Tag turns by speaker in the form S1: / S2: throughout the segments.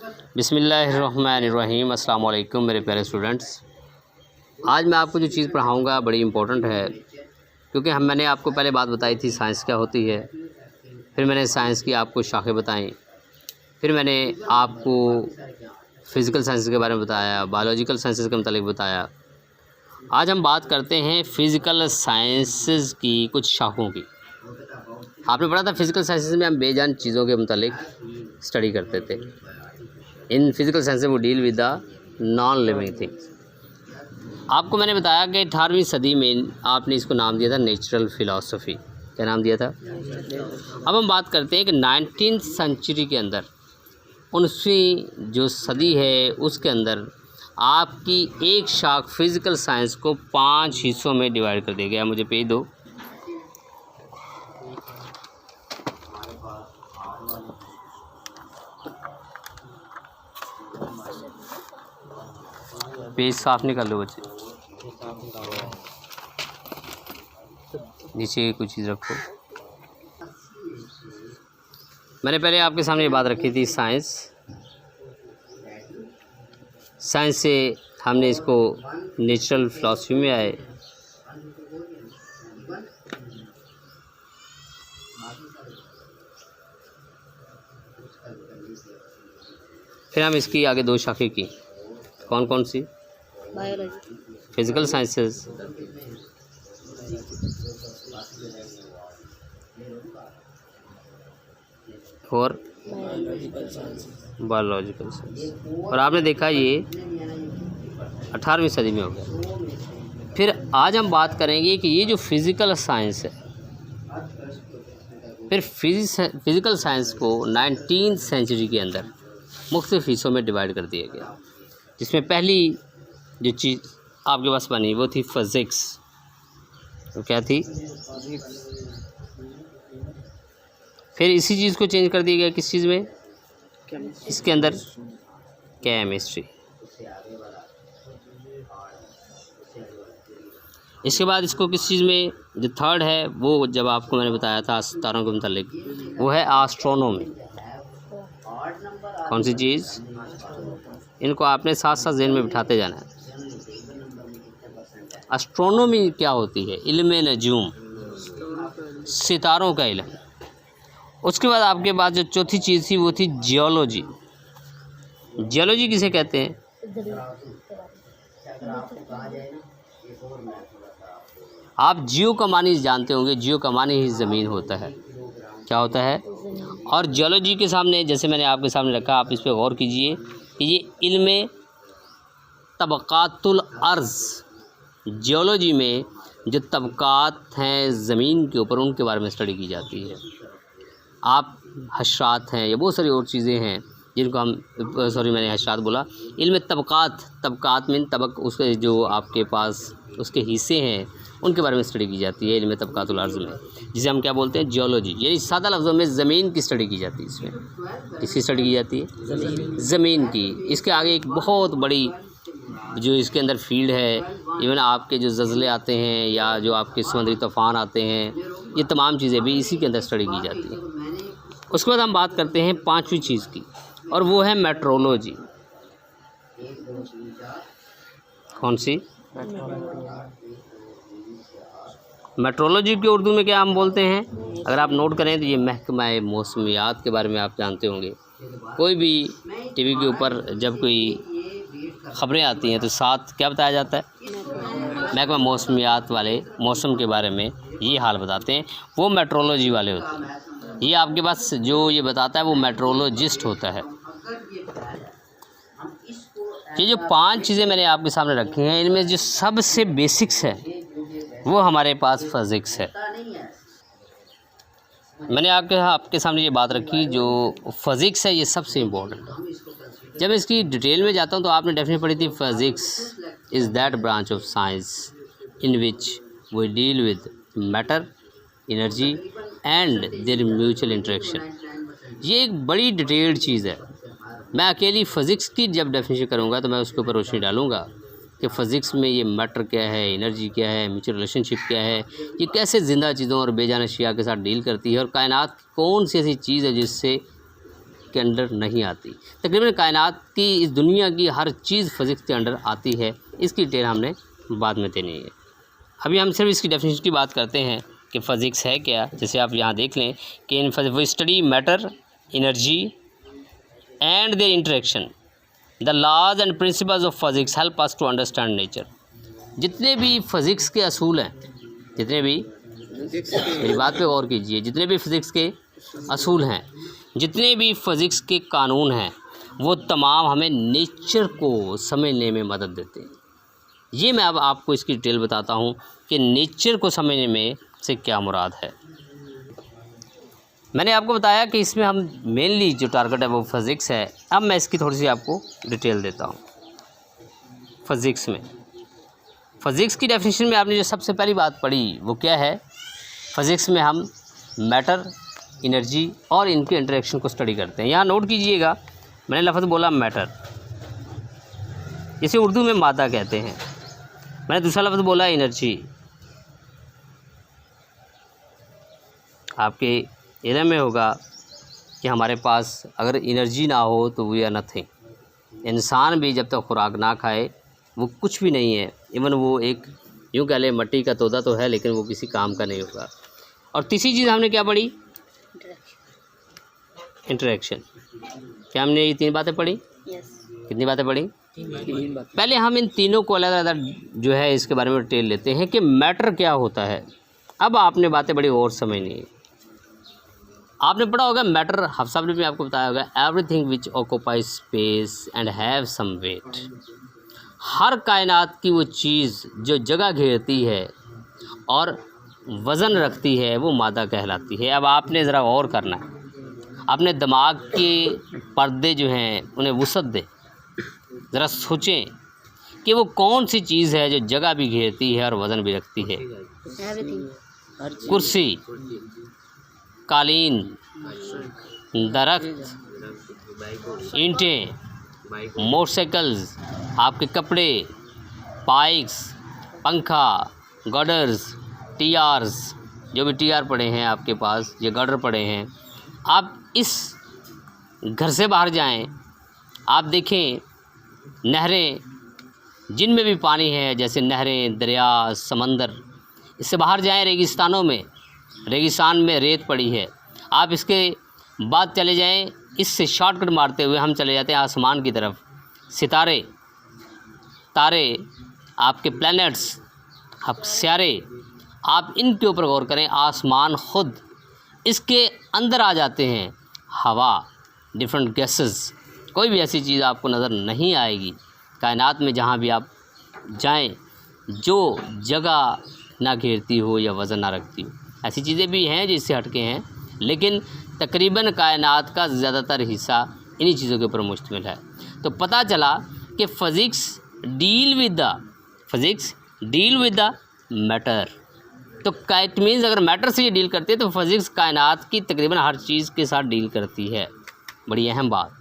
S1: बिस्मिल्लाहिर्रहमानिर्रहीम। अस्सलाम वालेकुम मेरे प्यारे स्टूडेंट्स। आज मैं आपको जो चीज़ पढ़ाऊँगा बड़ी इम्पोर्टेंट है, क्योंकि मैंने आपको पहले बात बताई थी साइंस क्या होती है, फिर मैंने साइंस की आपको शाखें बताई, फिर मैंने आपको फ़िज़िकल साइंस के बारे में बताया, बायोलॉजिकल साइंसेस के मतलब बताया। आज हम बात करते हैं फ़िज़िकल साइंसेस की कुछ शाखों की। आपने पढ़ा था फ़िज़िकल साइंसेस में हम बेजान चीज़ों के मतलब स्टडी करते थे। इन फिज़िकल साइंस वो deal with the non living things. आपको मैंने बताया कि 18वीं सदी में आपने इसको नाम दिया था नेचुरल फ़िलासफ़ी। क्या नाम दिया था? अब हम बात करते हैं कि 19th सेंचुरी के अंदर 19वीं जो सदी है उसके अंदर आपकी एक शाख फ़िज़िकल साइंस को 5 हिस्सों में डिवाइड कर दिया गया। मुझे पेज दो। पेज साफ निकाल लो बच्चे, नीचे कुछ चीज़ रखो। मैंने पहले आपके सामने ये बात रखी थी साइंस से हमने इसको नेचुरल फ़िलासफ़ी में आए, फिर हम इसकी आगे 2 शाखें की। कौन कौन सी?
S2: बायोलॉजी,
S1: फिज़िकल साइंसेस और बायोलॉजिकल साइंस। और आपने देखा ये 18वीं सदी में हो गया। फिर आज हम बात करेंगे कि ये जो फ़िज़िकल साइंस है, फिर फ़िज़िकल साइंस को 19th सेंचुरी के अंदर मुख्तलिफ़ हिस्सों में डिवाइड कर दिया गया, जिसमें पहली जो चीज़ आपके पास बनी वो थी फिज़िक्स। तो क्या थी? फिर इसी चीज़ को चेंज कर दिया गया किस चीज़ में? इसके अंदर केमिस्ट्री। इसके बाद इसको किस चीज़ में, जो थर्ड है वो जब आपको मैंने बताया था सितारों के मुतालिक, वो है एस्ट्रोनॉमी। कौन सी चीज़? इनको आपने साथ साथ ज़हन में बिठाते जाना है। एस्ट्रोनॉमी क्या होती है? इल्म नजूम, सितारों का इल्म। उसके बाद आपके पास जो चौथी चीज़ थी वो थी जियोलॉजी। जियोलॉजी किसे कहते हैं? आप जियो का मानी जानते होंगे, जियो का मानी ही ज़मीन होता है। क्या होता है? और जियोलॉजी के सामने, जैसे मैंने आपके सामने रखा, आप इस पर गौर कीजिए कि ये इल्म तबक़ातुल अर्ज़, जियोलॉजी में जो तबक़ात हैं ज़मीन के ऊपर, उनके बारे में स्टडी की जाती है। आप हशरात हैं या बहुत सारी और चीज़ें हैं जिनको हम मैंने हशरात बोला। इल्म तबक़ात में तबक, उसके जो आपके पास उसके हिस्से हैं उनके बारे में स्टडी की जाती है इल्म तबक़ातुल अर्ज़ में, जिसे हम क्या बोलते हैं? जियोलॉजी। यानी सादा लफ्ज़ों में ज़मीन की स्टडी की जाती है। इसमें किसकी स्टडी की जाती है? ज़मीन की। इसके आगे एक बहुत बड़ी जो इसके अंदर फील्ड है, इवन आपके जो ज़लज़ले आते हैं या जो आपके समुद्री तूफ़ान आते हैं, ये तमाम चीज़ें भी इसी के अंदर स्टडी की जाती हैं। उसके बाद हम बात करते हैं 5वीं चीज़ की, और वो है मेट्रोलॉजी। कौन सी? मेट्रोलॉजी की उर्दू में क्या हम बोलते हैं? अगर आप नोट करें तो ये महकमा मौसमियात के बारे में आप जानते होंगे। कोई भी टीवी के ऊपर जब कोई ख़बरें आती हैं तो साथ क्या बताया जाता है? महकमा मौसमियात वाले मौसम के बारे में ये हाल बताते हैं, वो मेट्रोलॉजी वाले होते हैं। ये आपके पास जो ये बताता है वो मेट्रोलॉजिस्ट होता है। ये जो 5 चीज़ें मैंने आपके सामने रखी हैं, इनमें जो सबसे बेसिक्स है वो हमारे पास फिज़िक्स है। मैंने आपके सामने ये बात रखी, जो फिज़िक्स है ये सबसे इम्पोर्टेंट है। जब इसकी डिटेल में जाता हूँ तो आपने डेफिनेशन पढ़ी थी, physics is that branch of science in which we deal with matter, energy and their mutual interaction. ये एक बड़ी डिटेल्ड चीज़ है। मैं अकेली फ़िज़िक्स की जब डेफिनेशन करूँगा तो मैं उसके ऊपर रोशनी डालूँगा कि फ़िज़िक्स में ये मैटर क्या है, एनर्जी क्या है, म्यूचुअल रिलेशनशिप क्या है, ये कैसे ज़िंदा चीज़ों और बेजान अशिया के साथ डील करती है, और कायनात कौन सी ऐसी चीज़ है जिससे के अंडर नहीं आती। तकरीबन कायनात की, इस दुनिया की हर चीज़ फ़िज़िक्स के अंडर आती है। इसकी डिटेल हमने बाद में देनी है। अभी हम सिर्फ इसकी डेफिनेशन की बात करते हैं कि फ़िज़िक्स है क्या। जैसे आप यहाँ देख लें कि in we study matter, energy and their interaction, the laws and principles of physics help us to understand nature. जितने भी फ़िज़िक्स के असूल हैं, जितने भी, मेरी बात पे गौर कीजिए, जितने भी फ़िज़िक्स के असूल हैं, जितने भी फ़िज़िक्स के कानून हैं, वो तमाम हमें नेचर को समझने में मदद देते हैं। ये मैं अब आपको इसकी डिटेल बताता हूँ कि नेचर को समझने में से क्या मुराद है। मैंने आपको बताया कि इसमें हम मेनली जो टारगेट है वो फ़िज़िक्स है। अब मैं इसकी थोड़ी सी आपको डिटेल देता हूँ। फ़िज़िक्स में, फ़िज़िक्स की डेफिनेशन में आपने जो सबसे पहली बात पढ़ी वो क्या है? फ़िज़िक्स में हम मैटर, एनर्जी और इनके इंटरेक्शन को स्टडी करते हैं। यहाँ नोट कीजिएगा, मैंने लफ्ज़ बोला मैटर, इसे उर्दू में मादा कहते हैं। मैंने दूसरा लफ्ज़ बोला एनर्जी। आपके इल्म में होगा कि हमारे पास अगर एनर्जी ना हो तो वी आर नथिंग। इंसान भी जब तक खुराक ना खाए वो कुछ भी नहीं है। इवन वो एक यूँ कह लें मट्टी का तोता तो है, लेकिन वो किसी काम का नहीं होगा। और तीसरी चीज़ हमने क्या पढ़ी? इंटरेक्शन। क्या हमने ये 3 बातें पढ़ी? कितनी बातें पढ़ी?
S2: 3 बातें।
S1: पहले हम इन तीनों को अलग अलग जो है इसके बारे में डिटेल लेते हैं कि मैटर क्या होता है। अब आपने बातें बड़ी और समझनी है। आपने पढ़ा होगा मैटर, हफ्सा ने भी आपको बताया होगा, everything which occupies space and have some weight. हर कायनात की वो चीज़ जो जगह घेरती है और वज़न रखती है वो मादा कहलाती है। अब आपने ज़रा गौर करना है, अपने दिमाग के पर्दे जो हैं उन्हें वुसअत दें, ज़रा सोचें कि वो कौन सी चीज़ है जो जगह भी घेरती है और वज़न भी रखती है। कुर्सी, कालीन, दरख्त, ईंटें, मोटरसाइकिल्स, आपके कपड़े, बाइक्स, पंखा, गडर्स, टीआरस, जो भी टीआर पड़े हैं आपके पास, ये गडर पड़े हैं। आप इस घर से बाहर जाएं, आप देखें नहरें जिनमें भी पानी है, जैसे नहरें, दरिया, समंदर, इससे बाहर जाएं रेगिस्तानों में, रेगिस्तान में रेत पड़ी है। आप इसके बाद चले जाएं, इससे शॉर्टकट मारते हुए हम चले जाते हैं आसमान की तरफ। सितारे, तारे, आपके प्लैनेट्स, आप सियारे, आप इनके ऊपर गौर करें। आसमान ख़ुद इसके अंदर आ जाते हैं। हवा, डिफरेंट गैसेस, कोई भी ऐसी चीज़ आपको नज़र नहीं आएगी कायनात में जहाँ भी आप जाएं जो जगह ना घेरती हो या वज़न ना रखती हो। ऐसी चीज़ें भी हैं जो इससे हटके हैं, लेकिन तकरीबन कायनात का ज़्यादातर हिस्सा इन्हीं चीज़ों के ऊपर मुश्तमिल है। तो पता चला कि physics deal with the matter. तो इट मीन्स अगर मैटर से ये डील करते हैं तो फ़िज़िक्स कायनात की तकरीबन हर चीज़ के साथ डील करती है। बड़ी अहम बात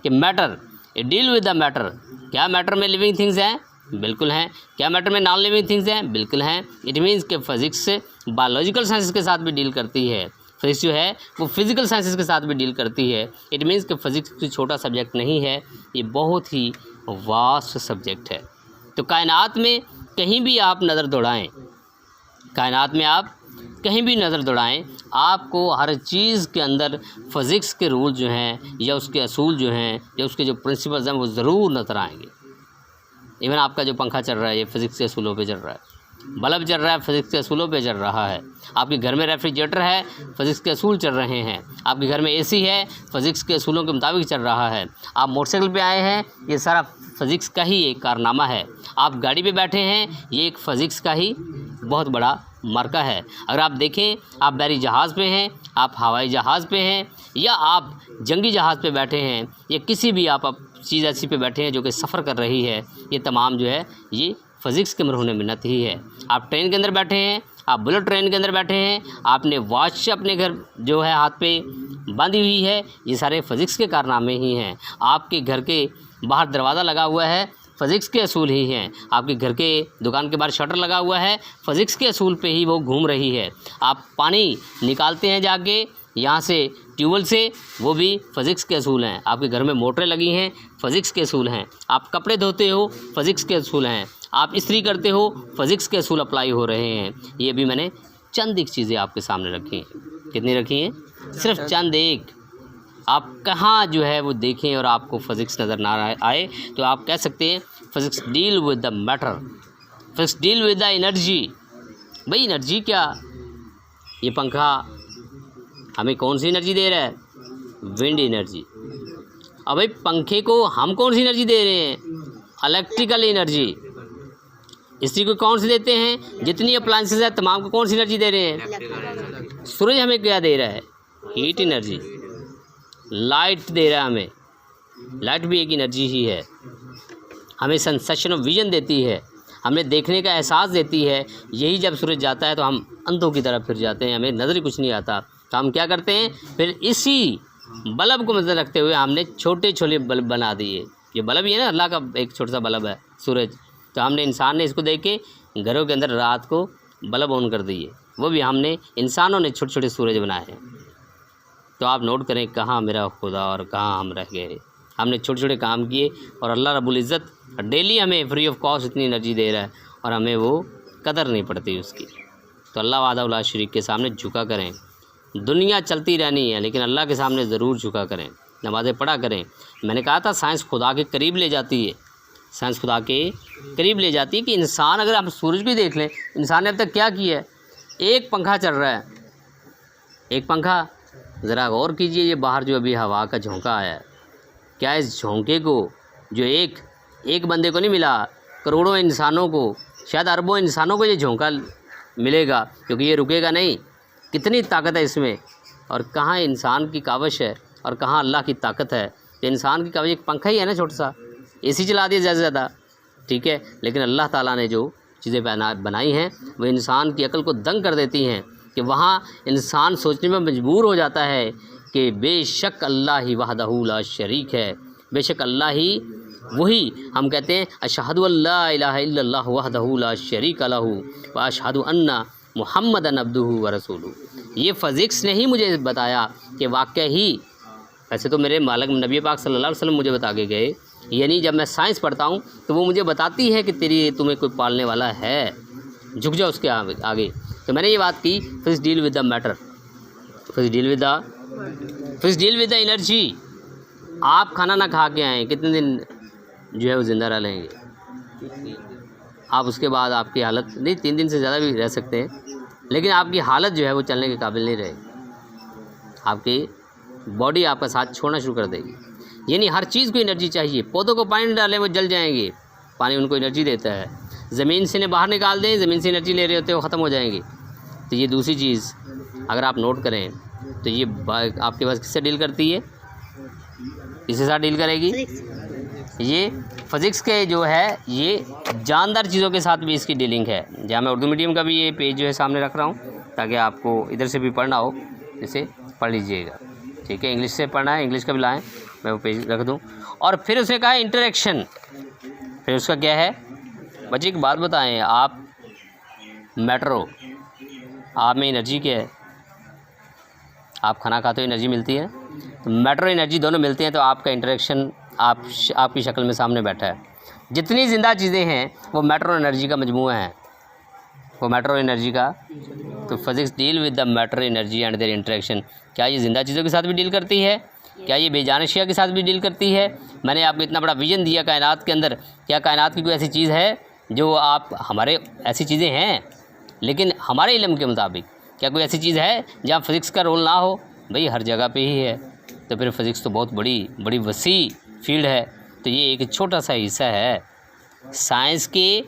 S1: कि मैटर, ये डील विद द मैटर। क्या मैटर में लिविंग थिंग्स हैं? बिल्कुल हैं। क्या मैटर में नॉन लिविंग थिंग्स हैं? बिल्कुल हैं। इट मीन्स कि फ़िज़िक्स बायोलॉजिकल साइंसेस के साथ भी डील करती है। फ़िज़िक्स जो है वो फिज़िकल साइंसेस के साथ भी डील करती है। इट मीन्स कि फ़िज़िक्स कोई छोटा सब्जेक्ट नहीं है, ये बहुत ही वास्ट सब्जेक्ट है। तो कायनात में कहीं भी आप नज़र दौड़ाएँ, कायनात में आप कहीं भी नज़र दौड़ाएँ, आपको हर चीज़ के अंदर फ़िज़िक्स के रूल जो हैं या उसके असूल जो हैं या उसके जो प्रिंसिपल्स हैं वो ज़रूर नज़र आएंगे। इवन आपका जो पंखा चल रहा है ये फ़िज़िक्स के असूलों पे चल रहा है, बल्ब चल रहा है फ़िज़िक्स के असूलों पे चल रहा है, आपके घर में रेफ्रिजरेटर है फ़िज़िक्स के असूल चल रहे हैं, आपके घर में एसी है फ़िज़िक्स के असूलों के मुताबिक चल रहा है, आप मोटरसाइकिल पे आए हैं ये सारा फ़िज़िक्स का ही एक कारनामा है, आप गाड़ी पे बैठे हैं ये एक फ़िज़िक्स का ही बहुत बड़ा मरका है। अगर आप देखें, आप बहरी जहाज़ पे हैं, आप हवाई जहाज़ पे हैं या आप जंगी जहाज़ पे बैठे हैं या किसी भी आप चीज़ ऐसी पे बैठे हैं जो कि सफ़र कर रही है, ये तमाम जो है ये फ़िज़िक्स के मरहून मिन्नत ही है। आप ट्रेन के अंदर बैठे हैं, आप बुलेट ट्रेन के अंदर बैठे हैं, आपने वॉच अपने घर जो है हाथ पे बांधी हुई है, ये सारे फ़िज़िक्स के कारनामे ही हैं। आपके घर के बाहर दरवाज़ा लगा हुआ है, फ़िज़िक्स के असूल ही हैं। आपके घर के दुकान के बाहर शटर लगा हुआ है, फ़िज़िक्स के असूल पे ही वो घूम रही है। आप पानी निकालते हैं जाके यहाँ से ट्यूबवेल से, वो भी फिज़िक्स के असूल हैं। आपके घर में मोटरें लगी हैं, फिज़िक्स के असूल हैं। आप कपड़े धोते हो, फिज़िक्स के असूल हैं। आप इस्त्री करते हो, फिज़िक्स के असूल अप्लाई हो रहे हैं। ये भी मैंने चंद एक चीज़ें आपके सामने रखी हैं। कितनी रखी हैं? सिर्फ चंद एक। आप कहाँ जो है वो देखें और आपको फिज़िक्स नज़र ना आए तो आप कह सकते हैं physics deal with the matter, physics deal with the energy. भाई एनर्जी क्या? ये पंखा हमें कौन सी एनर्जी दे रहा है? Wind energy. अब भाई पंखे को हम कौन सी एनर्जी दे रहे हैं? Electrical energy. इसी को कौन सी देते हैं? जितनी अप्लायंसेस है तमाम को कौन सी एनर्जी दे रहे हैं? सूरज हमें क्या दे रहा है? Heat energy. लाइट दे रहा है हमें, लाइट भी एक एनर्जी ही है। हमें सेंसेशन ऑफ विजन देती है, हमें देखने का एहसास देती है। यही जब सूरज जाता है तो हम अंधों की तरफ फिर जाते हैं, हमें नज़र ही कुछ नहीं आता। तो हम क्या करते हैं? फिर इसी बल्ब को मद्देनजर रखते हुए हमने छोटे छोटे बल्ब बना दिए। ये बल्ब ही है ना, अल्लाह का एक छोटा सा बल्ब है सूरज। तो हमने इंसान ने इसको देख के घरों के अंदर रात को बल्ब ऑन कर दिए। वो भी हमने इंसानों ने छोटे छोटे सूरज बनाए हैं। तो आप नोट करें कहाँ मेरा खुदा और कहाँ हम रह गए। हमने छोटे छोटे काम किए और अल्लाह रब्बुल इज़्ज़त डेली हमें फ्री ऑफ कॉस्ट इतनी एनर्जी दे रहा है और हमें वो कदर नहीं पड़ती उसकी। तो अल्लाह वादा ला शरीक के सामने झुका करें। दुनिया चलती रहनी है लेकिन अल्लाह के सामने ज़रूर झुका करें, नमाज़ें पढ़ा करें। मैंने कहा था साइंस खुदा के करीब ले जाती है, साइंस खुदा के करीब ले जाती है कि इंसान, अगर हम सूरज भी देख लें, इंसान ने अब तक क्या किया है? एक पंखा चल रहा है, एक पंखा। ज़रा गौर कीजिए, ये बाहर जो अभी हवा का झोंका आया है, क्या इस झोंके को जो एक बंदे को नहीं मिला, करोड़ों इंसानों को, शायद अरबों इंसानों को ये झोंका मिलेगा, क्योंकि ये रुकेगा नहीं। कितनी ताकत है इसमें, और कहाँ इंसान की काविश है और कहाँ अल्लाह की ताकत है। तो इंसान की काविश एक पंखा ही है ना, छोटा सा एसी चला दिया ज़्यादा से ज़्यादा, ठीक है। लेकिन अल्लाह ताला ने जो चीज़ें बनाई हैं वो इंसान की अकल को दंग कर देती हैं कि वहाँ इंसान सोचने में मजबूर हो जाता है कि बेशक अल्लाह ही वहदहू ला शरीक है, बेशक अल्लाह ही वही। हम कहते हैं अशहदु अल्ला इलाहा इल्लल्लाह वहदहू ला शरीक लहू व अशहदु अन्ना मुहम्मदन अब्दुहु व रसूलुहु। ये फ़िज़िक्स ने ही मुझे बताया कि वाक़ई ही, वैसे तो मेरे मालिक नबी पाक सल्लल्लाहु अलैहि वसल्लम मुझे बता के गए, यानी जब मैं साइंस पढ़ता हूँ तो वो मुझे बताती है कि तुम्हें कोई पालने वाला है, झुक जाओ उसके आगे। तो मैंने ये बात की, physics deal with the matter, physics deal with the energy. आप खाना ना खा के आएँ, कितने दिन जो है वो ज़िंदा रह लेंगे आप? उसके बाद आपकी हालत नहीं, 3 दिन से ज़्यादा भी रह सकते हैं, लेकिन आपकी हालत जो है वो चलने के काबिल नहीं रहेगी। आपकी बॉडी आपका साथ छोड़ना शुरू कर देगी। यानी हर चीज़ को एनर्जी चाहिए। पौधों को पानी डालें वो जल जाएंगे, पानी उनको एनर्जी देता है। ज़मीन से इन्हें बाहर निकाल दें, ज़मीन से एनर्जी ले रहे होते हैं, वो ख़त्म हो जाएंगे। तो ये दूसरी चीज़ अगर आप नोट करें तो ये आपके पास किससे डील करती है? किसके साथ डील करेगी? ये फ़िज़िक्स के जो है ये जानदार चीज़ों के साथ भी इसकी डीलिंग है। जहाँ मैं उर्दू मीडियम का भी ये पेज जो है सामने रख रहा हूँ ताकि आपको इधर से भी पढ़ना हो, इसे पढ़ लीजिएगा, ठीक है। इंग्लिश से पढ़ना है, इंग्लिश का भी लाएँ, मैं वो पेज रख दूँ। और फिर उसने कहा इंटरेक्शन, फिर उसका क्या है? बच्चे एक बात बताएं, आप मैटर हो, आप में एनर्जी क्या है? आप खाना खाते हो एनर्जी मिलती है, तो मैटर और एनर्जी दोनों मिलते हैं, तो आपका इंटरेक्शन आपकी शक्ल में सामने बैठा है। जितनी ज़िंदा चीज़ें हैं वो मैटर और एनर्जी का मजमूआ है, वो मैटर और एनर्जी का। तो physics deal with the matter, energy and their interaction. क्या ये ज़िंदा चीज़ों के साथ भी डील करती है? क्या ये बेजान अशिया के साथ भी डील करती है? मैंने आपको इतना बड़ा विजन दिया कायनात के अंदर, क्या कायनात की कोई ऐसी चीज़ है जो आप हमारे, ऐसी चीज़ें हैं लेकिन हमारे इल्म के मुताबिक क्या कोई ऐसी चीज़ है जहाँ फ़िज़िक्स का रोल ना हो? भाई हर जगह पे ही है। तो फिर फ़िज़िक्स तो बहुत बड़ी वसी फील्ड है। तो ये एक छोटा सा हिस्सा है साइंस के,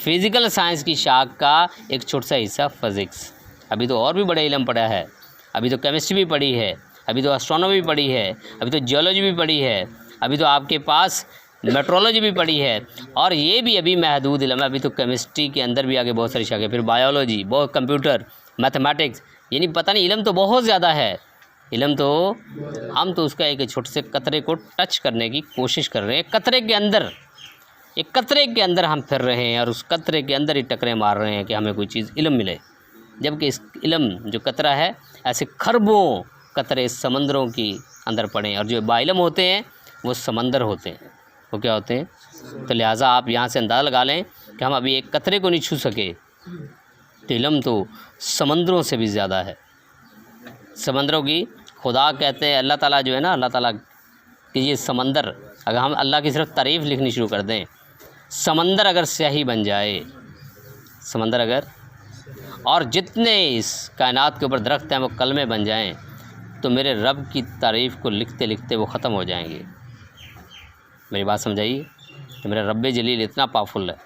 S1: फिज़िकल साइंस की शाख का एक छोटा सा हिस्सा फ़िज़िक्स। अभी तो और भी बड़े इल्म पढ़ा है, अभी तो केमिस्ट्री भी पढ़ी है, अभी तो एस्ट्रोनॉमी भी पढ़ी है, अभी तो जियोलॉजी भी पढ़ी है, अभी तो आपके पास मेट्रोलॉजी भी पढ़ी है, और ये भी अभी महदूद इल्म है। अभी तो केमिस्ट्री के अंदर भी आगे बहुत सारी शाखें, फिर बायोलॉजी, बहुत कंप्यूटर, मैथमेटिक्स, यानी पता नहीं, इल्म तो बहुत ज़्यादा है। इल्म तो हम तो उसका एक छोटे से कतरे को टच करने की कोशिश कर रहे हैं। कतरे के अंदर, एक कतरे के अंदर हम फिर रहे हैं और उस कतरे के अंदर ही टकरे मार रहे हैं कि हमें कोई चीज़ इल्म मिले, जबकि इस इल्म जो कतरा है ऐसे खरबों कतरे समंदरों की अंदर पड़े, और जो बाइलम होते हैं वो समंदर होते हैं। वो क्या होते हैं? तो लिहाजा आप यहाँ से अंदाज़ा लगा लें कि हम अभी एक कतरे को नहीं छू सके, तो इल्म तो समंदरों से भी ज़्यादा है। समंदरों की खुदा कहते हैं, अल्लाह ताला जो है ना, अल्लाह ताला कि ये समंदर, अगर हम अल्लाह की सिर्फ तारीफ़ लिखनी शुरू कर दें, समंदर अगर स्याही बन जाए, समंदर अगर, और जितने इस कायनात के ऊपर दरख्त हैं वो कलमे बन जाएं, तो मेरे रब की तारीफ़ को लिखते लिखते वो ख़त्म हो जाएंगे। मेरी बात समझाइए, तो मेरा रब्बे जलील इतना पावरफुल है।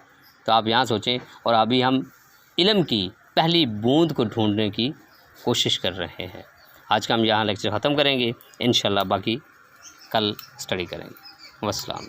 S1: तो आप यहाँ सोचें, और अभी हम इल्म की पहली बूंद को ढूंढने की कोशिश कर रहे हैं। आज का हम यहाँ लेक्चर ख़त्म करेंगे, इंशाल्लाह बाकी कल स्टडी करेंगे। वस्सलाम।